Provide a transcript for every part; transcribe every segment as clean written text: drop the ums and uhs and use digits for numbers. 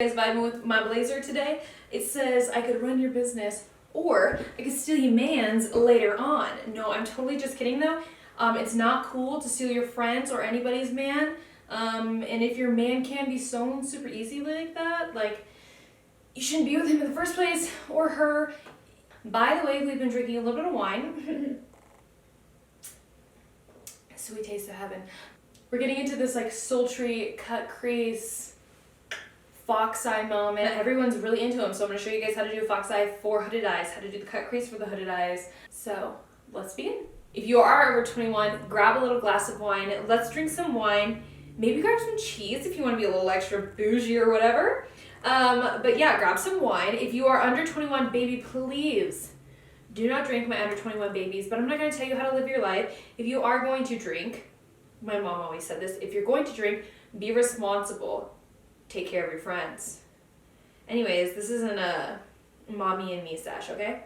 Guys, vibing with my blazer today. It says I could run your business or I could steal your man's later on. No, I'm totally just kidding though. It's not cool to steal your friends or anybody's man. And if your man can be stolen super easy like that, like, you shouldn't be with him in the first place, or her. By the way, we've been drinking a little bit of wine. Sweet taste of heaven. We're getting into this like sultry cut crease foxeye moment. Everyone's really into them, so I'm going to show you guys how to do a foxeye for hooded eyes, how to do the cut crease for the hooded eyes. So let's begin. If you are over 21, grab a little glass of wine. Let's drink some wine. Maybe grab some cheese if you want to be a little extra bougie or whatever. But yeah, grab some wine. If you are under 21, baby, please do not drink my under 21 babies, but I'm not going to tell you how to live your life. If you are going to drink, my mom always said this, if you're going to drink, be responsible. Take care of your friends. Anyways, this isn't a mommy and me sesh, okay?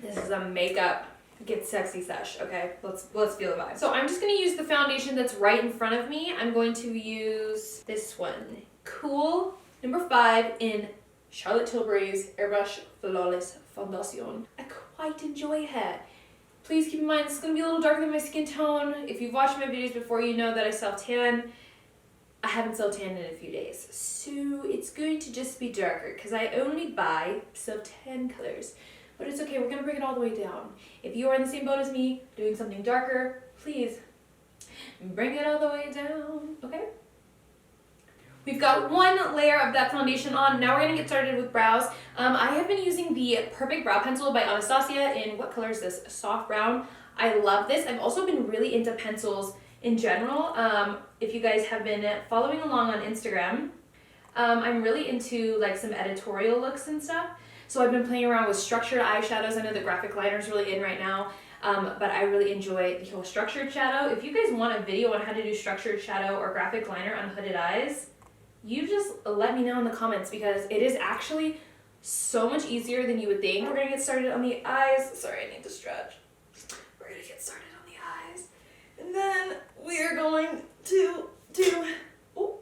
This is a makeup get sexy sesh, okay? Let's feel the vibe. So I'm just gonna use the foundation that's right in front of me. I'm going to use this one. Cool number 5 in Charlotte Tilbury's Airbrush Flawless Foundation. I quite enjoy her. Please keep in mind, this is gonna be a little darker than my skin tone. If you've watched my videos before, you know that I self-tan. I haven't self-tanned in a few days, so it's going to just be darker because I only buy self-tan colors. But it's okay, we're going to bring it all the way down. If you are in the same boat as me, doing something darker, please bring it all the way down, okay? We've got one layer of that foundation on. Now we're going to get started with brows. I have been using the Perfect Brow Pencil by Anastasia in, what color is this? Soft brown. I love this. I've also been really into pencils in general. If you guys have been following along on Instagram, I'm really into like some editorial looks and stuff. So I've been playing around with structured eyeshadows. I know the graphic liner is really in right now, but I really enjoy the whole structured shadow. If you guys want a video on how to do structured shadow or graphic liner on hooded eyes, you just let me know in the comments because it is actually so much easier than you would think. We're gonna get started on the eyes. Sorry, I need to stretch. We're gonna get started on the eyes. And then we are going to do, oh,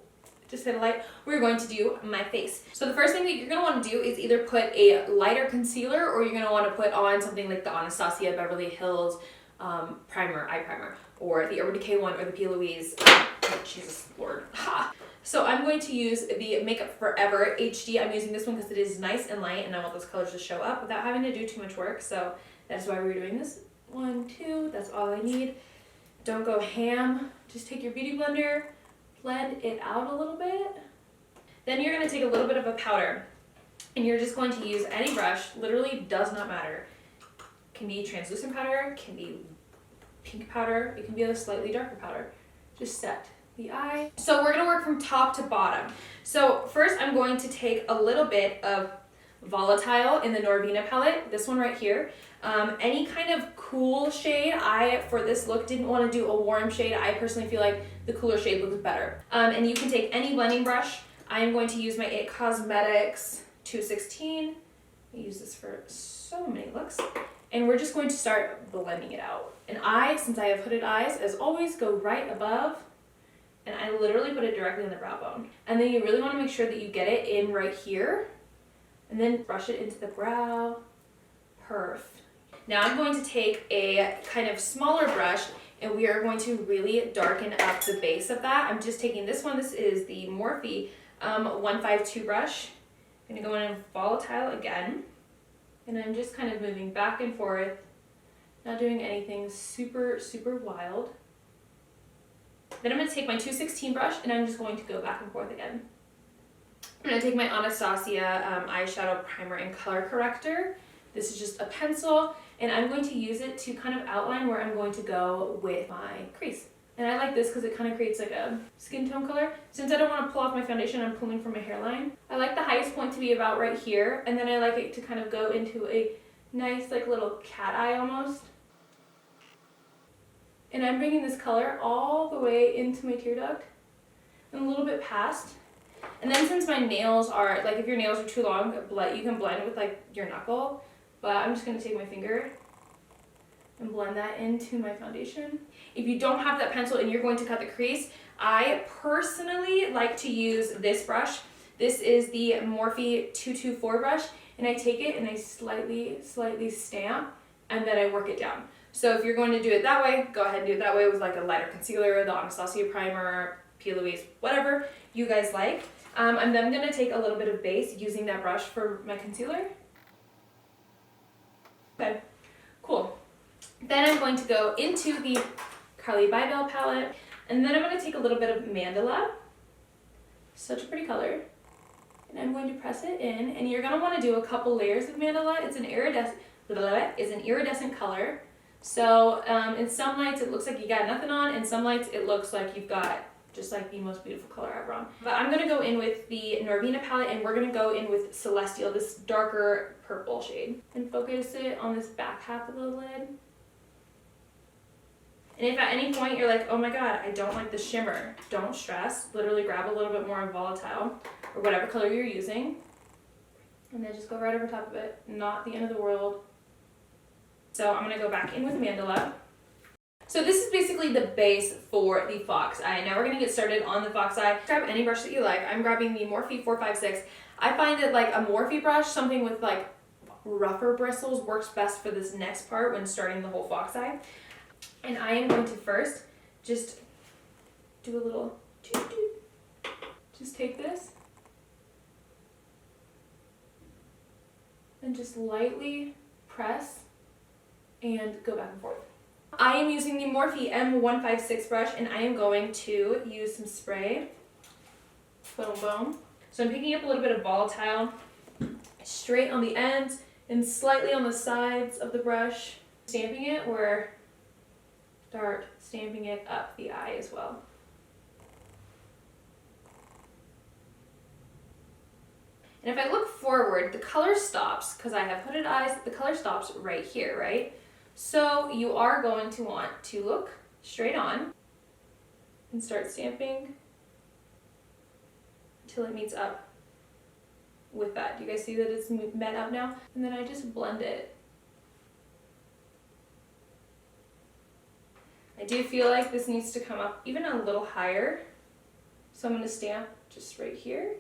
just hit a light. We're going to do my face. So the first thing that you're going to want to do is either put a lighter concealer or you're going to want to put on something like the Anastasia Beverly Hills eye primer, or the Urban Decay one, or the P. Louise. Oh, Jesus Lord. Ha! So I'm going to use the Makeup Forever HD. I'm using this one because it is nice and light and I want those colors to show up without having to do too much work. So that's why we're doing this. 1, 2, that's all I need. Don't go ham. Just take your beauty blender, blend it out a little bit. Then you're going to take a little bit of a powder and you're just going to use any brush. Literally does not matter. It can be translucent powder, can be pink powder, it can be a slightly darker powder. Just set the eye. So we're going to work from top to bottom. So first I'm going to take a little bit of Volatile in the Norvina palette, this one right here. Any kind of cool shade. I, for this look, didn't want to do a warm shade. I personally feel like the cooler shade looks better. And you can take any blending brush. I am going to use my IT Cosmetics 216. I use this for so many looks. And we're just going to start blending it out. And I, since I have hooded eyes, as always, go right above. And I literally put it directly on the brow bone. And then you really want to make sure that you get it in right here. And then brush it into the brow. Perf. Now I'm going to take a kind of smaller brush and we are going to really darken up the base of that. I'm just taking this one. This is the Morphe 152 brush. I'm going to go in and Volatile again. And I'm just kind of moving back and forth. Not doing anything super, super wild. Then I'm going to take my 216 brush and I'm just going to go back and forth again. I'm going to take my Anastasia eyeshadow primer and color corrector. This is just a pencil, and I'm going to use it to kind of outline where I'm going to go with my crease. And I like this because it kind of creates like a skin tone color. Since I don't want to pull off my foundation, I'm pulling from my hairline. I like the highest point to be about right here, and then I like it to kind of go into a nice like little cat eye almost. And I'm bringing this color all the way into my tear duct and a little bit past. And then since my nails are, like if your nails are too long, you can blend it with like your knuckle. But I'm just going to take my finger and blend that into my foundation. If you don't have that pencil and you're going to cut the crease, I personally like to use this brush. This is the Morphe 224 brush, and I take it and I slightly stamp, and then I work it down. So if you're going to do it that way, go ahead and do it that way with like a lighter concealer, the Anastasia primer, P. Louise, whatever you guys like. And then I'm going to take a little bit of base using that brush for my concealer. Okay, cool. Then I'm going to go into the Carli Bybel palette, and then I'm going to take a little bit of Mandala. Such a pretty color. And I'm going to press it in, and you're going to want to do a couple layers of Mandala. It's an iridescent color. So in some lights it looks like you got nothing on, in some lights it looks like you've got just like the most beautiful color ever on. But I'm going to go in with the Norvina palette, and we're going to go in with Celestial, this darker purple shade. And focus it on this back half of the lid. And if at any point you're like, oh my god, I don't like the shimmer, don't stress. Literally grab a little bit more volatile, or whatever color you're using, and then just go right over top of it. Not the end of the world. So I'm going to go back in with Mandala. So this is basically the base for the fox eye. Now we're going to get started on the fox eye. Grab any brush that you like. I'm grabbing the Morphe 456. I find that like a Morphe brush, something with like rougher bristles, works best for this next part when starting the whole fox eye. And I am going to first just do a little just take this and just lightly press and go back and forth. I am using the Morphe M156 brush, and I am going to use some spray. Boom, boom. So I'm picking up a little bit of volatile straight on the ends and slightly on the sides of the brush. Stamping it or start stamping it up the eye as well. And if I look forward, the color stops, because I have hooded eyes, the color stops right here, right? So you are going to want to look straight on and start stamping until it meets up with that. Do you guys see that it's met up now? And then I just blend it. I do feel like this needs to come up even a little higher. So I'm going to stamp just right here.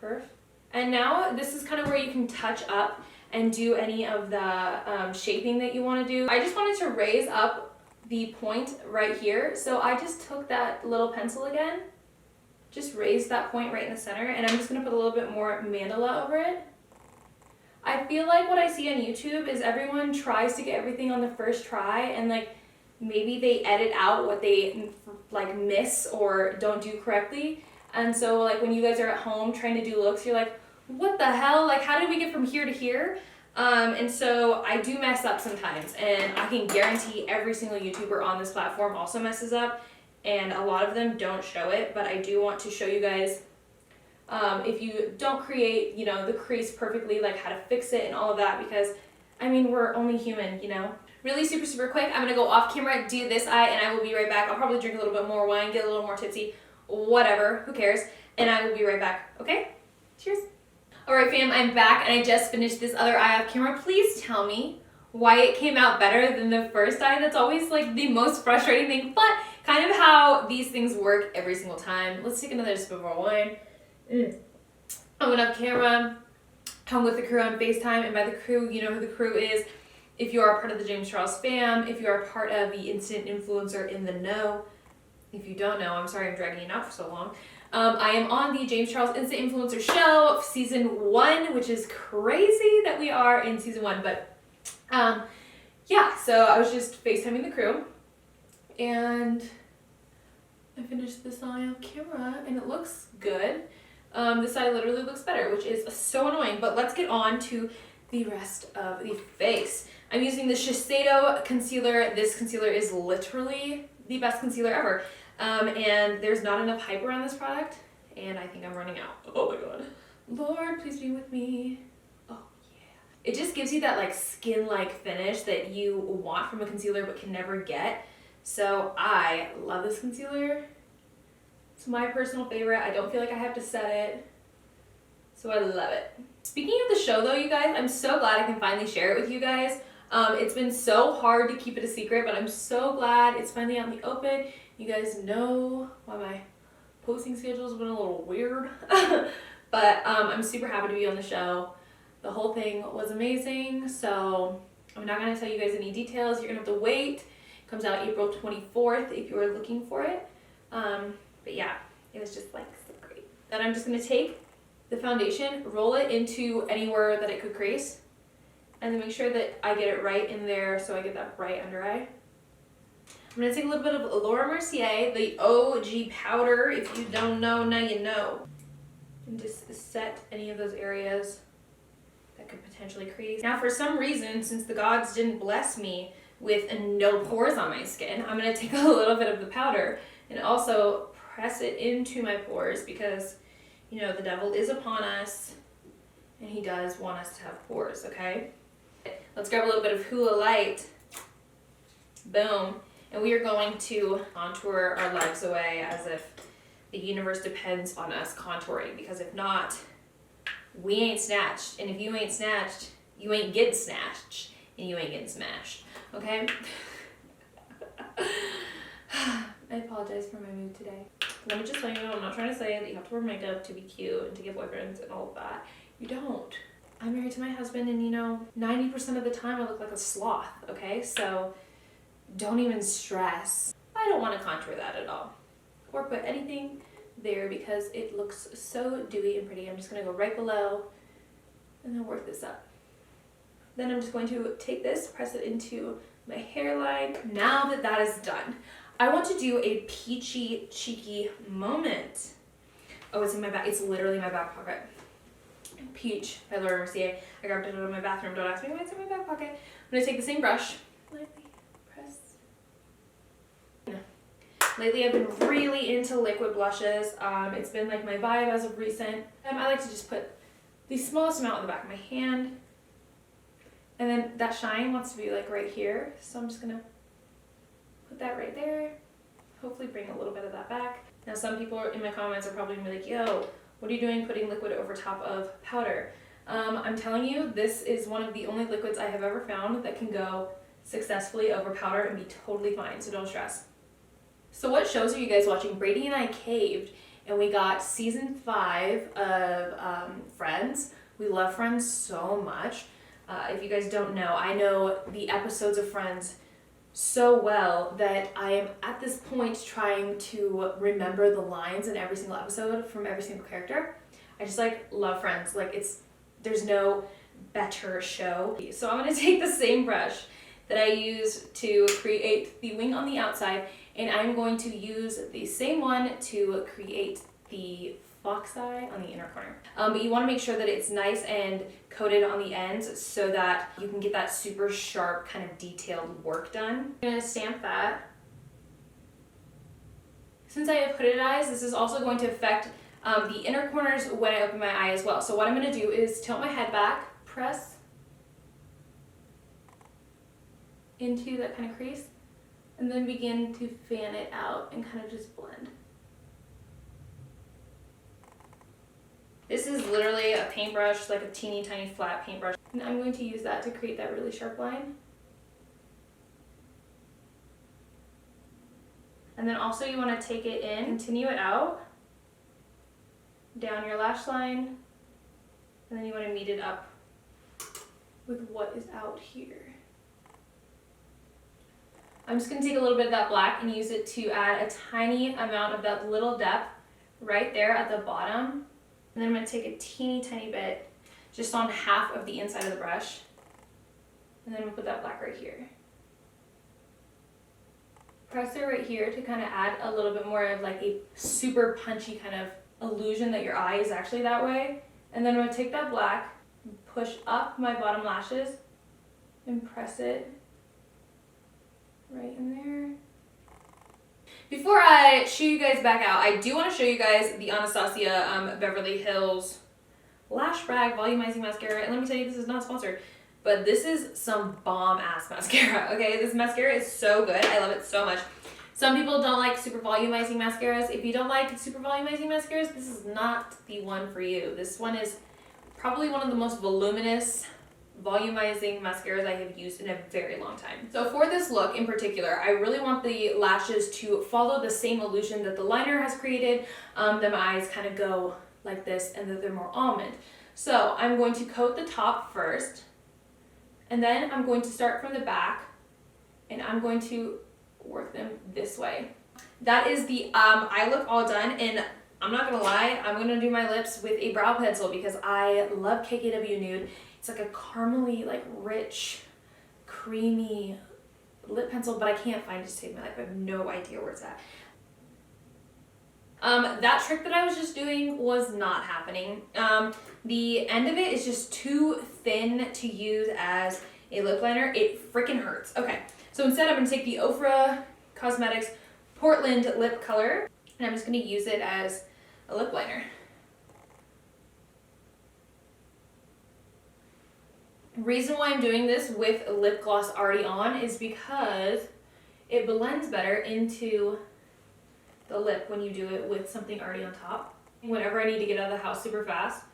Perfect. And now this is kind of where you can touch up and do any of the shaping that you want to do. I just wanted to raise up the point right here. So I just took that little pencil again, just raised that point right in the center, and I'm just going to put a little bit more Mandala over it. I feel like what I see on YouTube is everyone tries to get everything on the first try, and like maybe they edit out what they like miss or don't do correctly. And so like when you guys are at home trying to do looks, you're like, what the hell? Like, how did we get from here to here? And so I do mess up sometimes, and I can guarantee every single YouTuber on this platform also messes up, and a lot of them don't show it, but I do want to show you guys, if you don't create, you know, the crease perfectly, like how to fix it and all of that, because I mean, we're only human, you know. Really super quick, I'm gonna go off camera, do this eye, and I will be right back. I'll probably drink a little bit more wine, get a little more tipsy, whatever, who cares, and I will be right back, okay? Cheers. Alright fam, I'm back, and I just finished this other eye off camera. Please tell me why it came out better than the first eye. That's always like the most frustrating thing, but kind of how these things work every single time. Let's take another sip of our wine. I went off camera, hung with the crew on FaceTime, and by the crew, you know who the crew is. If you are part of the James Charles fam, if you are part of the instant influencer in the know, if you don't know, I'm sorry I'm dragging you out for so long. I am on the James Charles Instant Influencer Show, season 1, which is crazy that we are in season 1, but yeah, so I was just FaceTiming the crew, and I finished this eye on camera, and it looks good. This eye literally looks better, which is so annoying, but let's get on to the rest of the face. I'm using the Shiseido concealer. This concealer is literally the best concealer ever. And there's not enough hype around this product, and I think I'm running out. Oh my god. Lord, please be with me. Oh yeah. It just gives you that like skin-like finish that you want from a concealer but can never get. So I love this concealer. It's my personal favorite. I don't feel like I have to set it. So I love it. Speaking of the show though, you guys, I'm so glad I can finally share it with you guys. It's been so hard to keep it a secret, but I'm so glad it's finally out in the open. You guys know why my posting schedule's been a little weird, but I'm super happy to be on the show. The whole thing was amazing, so I'm not gonna tell you guys any details. You're gonna have to wait. It comes out April 24th if you are looking for it. But yeah, it was just like so great. Then I'm just gonna take the foundation, roll it into anywhere that it could crease, and then make sure that I get it right in there so I get that bright under eye. I'm gonna take a little bit of Laura Mercier, the OG powder. If you don't know, now you know. And just set any of those areas that could potentially crease. Now for some reason, since the gods didn't bless me with no pores on my skin, I'm gonna take a little bit of the powder and also press it into my pores because, you know, the devil is upon us and he does want us to have pores, okay? Let's grab a little bit of Hoola LITE. Boom. And we are going to contour our lives away as if the universe depends on us contouring, because if not, we ain't snatched. And if you ain't snatched, you ain't getting snatched, and you ain't getting smashed, okay? I apologize for my mood today. Let me just let you know, I'm not trying to say that you have to wear makeup to be cute and to get boyfriends and all of that. You don't. I'm married to my husband, and you know, 90% of the time I look like a sloth, okay? So don't even stress. I don't want to contour that at all or put anything there because it looks so dewy and pretty. I'm just going to go right below and then work this up. Then I'm just going to take this, press it into my hairline. Now that that is done, I want to do a peachy, cheeky moment. Oh, it's in my back. It's literally my back pocket. Peach by Laura Mercier. I grabbed it out of my bathroom. Don't ask me why it's in my back pocket. I'm going to take the same brush. Lightly press. Lately I've been really into liquid blushes. It's been like my vibe as of recent. I like to just put the smallest amount on the back of my hand. And then that shine wants to be like right here. So I'm just going to put that right there. Hopefully bring a little bit of that back. Now some people in my comments are probably going to be like, yo, what are you doing putting liquid over top of powder? I'm telling you, this is one of the only liquids I have ever found that can go successfully over powder and be totally fine, so don't stress. So what shows are you guys watching? Brady and I caved and we got season 5 of Friends. We love Friends so much. If you guys don't know, I know the episodes of Friends so well that I am at this point trying to remember the lines in every single episode from every single character. I just like love Friends. Like there's no better show. So I'm gonna take the same brush that I used to create the wing on the outside, and I'm going to use the same one to create the fox eye on the inner corner. But you want to make sure that it's nice and coated on the ends so that you can get that super sharp kind of detailed work done. I'm going to stamp that. Since I have hooded eyes, this is also going to affect the inner corners when I open my eye as well. So what I'm going to do is tilt my head back, press into that kind of crease, and then begin to fan it out and kind of just blend. This is literally a paintbrush, like a teeny tiny flat paintbrush. And I'm going to use that to create that really sharp line. And then also you want to take it in, continue it out, down your lash line, and then you want to meet it up with what is out here. I'm just going to take a little bit of that black and use it to add a tiny amount of that little depth right there at the bottom. And then I'm going to take a teeny tiny bit just on half of the inside of the brush. And then we'll put that black right here. Press it right here to kind of add a little bit more of like a super punchy kind of illusion that your eye is actually that way. And then I'm going to take that black, push up my bottom lashes, and press it right in there. Before I shoo you guys back out, I do want to show you guys the Anastasia Beverly Hills Lash Brag Volumizing Mascara. And let me tell you, this is not sponsored, but this is some bomb-ass mascara, okay? This mascara is so good. I love it so much. Some people don't like super volumizing mascaras. If you don't like super volumizing mascaras, this is not the one for you. This one is probably one of the most voluminous volumizing mascaras I have used in a very long time. So for this look in particular, I really want the lashes to follow the same illusion that the liner has created. That my eyes kind of go like this and that they're more almond. So I'm going to coat the top first, and then I'm going to start from the back, and I'm going to work them this way. That is the eye look all done, and I'm not gonna lie, I'm gonna do my lips with a brow pencil because I love KKW Nude. It's like a caramely, like rich, creamy lip pencil, but I can't find it to save my life. I have no idea where it's at. That trick that I was just doing was not happening. The end of it is just too thin to use as a lip liner. It freaking hurts. Okay, so instead I'm gonna take the Ofra Cosmetics Portland lip color, and I'm just gonna use it as a lip liner. Reason why I'm doing this with a lip gloss already on is because it blends better into the lip when you do it with something already on top. Whenever I need to get out of the house super fast,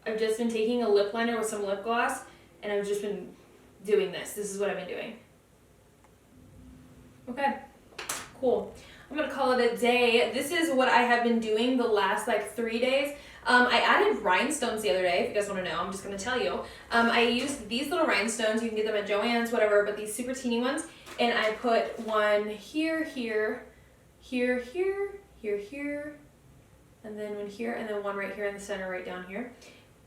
I've just been taking a lip liner with some lip gloss, and I've just been doing this. This is what I've been doing. Okay, cool. I'm gonna call it a day. This is what I have been doing the last like 3 days. I added rhinestones the other day, if you guys wanna know, I'm just gonna tell you. I used these little rhinestones, you can get them at Joann's, whatever, but these super teeny ones, and I put one here, here, here, here, here, here, and then one here, and then one right here in the center, right down here.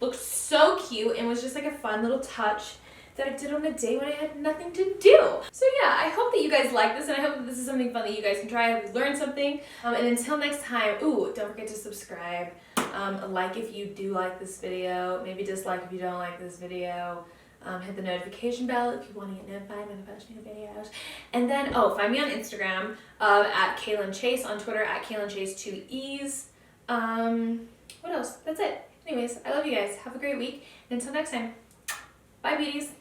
Looked so cute and was just like a fun little touch that I did on a day when I had nothing to do. So yeah, I hope that you guys like this, and I hope that this is something fun that you guys can try. I hope you learned something. And until next time, ooh, don't forget to subscribe. Like if you do like this video, maybe dislike if you don't like this video. Hit the notification bell if you want to get notified when I post new videos. And then, oh, find me on Instagram at Kailin Chase, on Twitter at Kailin Chase 2E's. What else? That's it. Anyways, I love you guys. Have a great week. And until next time, bye beauties.